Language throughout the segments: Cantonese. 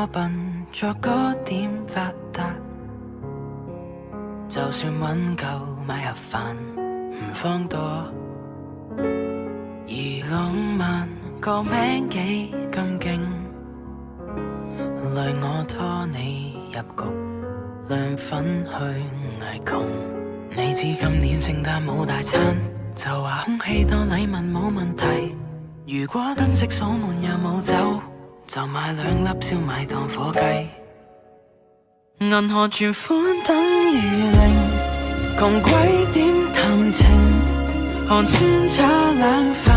我笨作嗰點發達，就算揾夠買盒飯唔放多，而浪漫個名幾咁勁，累我拖你入局，亮粉去挨窮。你知今年聖誕冇大餐，就話空氣當禮物冇問題。如果燈飾鎖門又冇走，就買2粒燒賣當火雞。銀行存款等於零，窮鬼點談情？寒酸炒冷飯，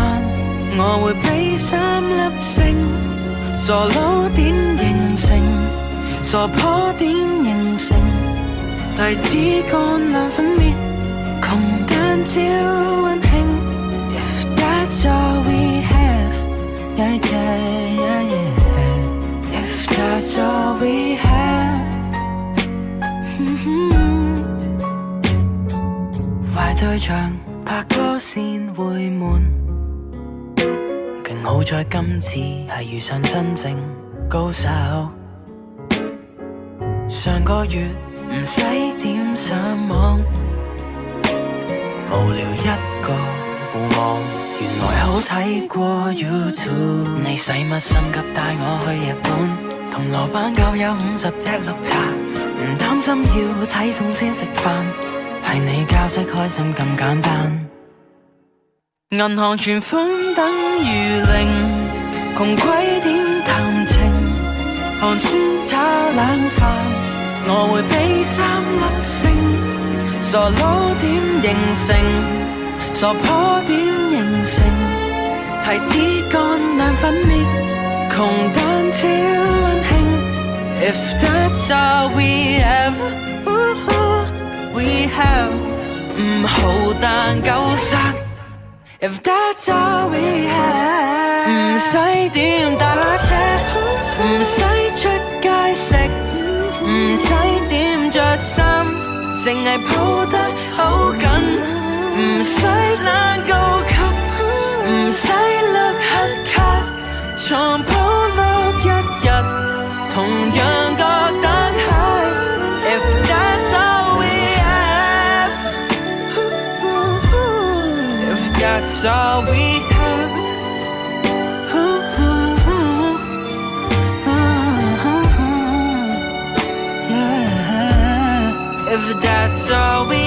我會俾3粒星。傻佬點形成？傻婆點形成？提子乾涼粉面，窮蛋超溫馨。If that's all we have, yeah yeah yeah yeah. If that's all we have, 壞對象拍拖先會悶，勁好在今次係遇上真正高手。上個月唔使點上網，無聊一個互望，原來好睇過 YouTube。你使乜心急帶我去日本？銅鑼灣夠有50隻綠茶，唔擔心要睇餸先食飯，係你教識開心咁簡單。銀行存款等於零，窮鬼點談情？寒酸炒冷飯，我會俾3粒星。傻佬點形成？傻婆點形成？提子乾涼粉面，窮蛋超溫馨。If that's all we have, we have 唔好但夠殺。If that's all we have， 唔使點打車，唔使出街食，唔使點着衫，淨係抱得好緊，唔使懶高級，唔使碌黑卡，床鋪碌一日，同樣覺得 high。If that's all we have, if that's all we have, yeah. If that's all we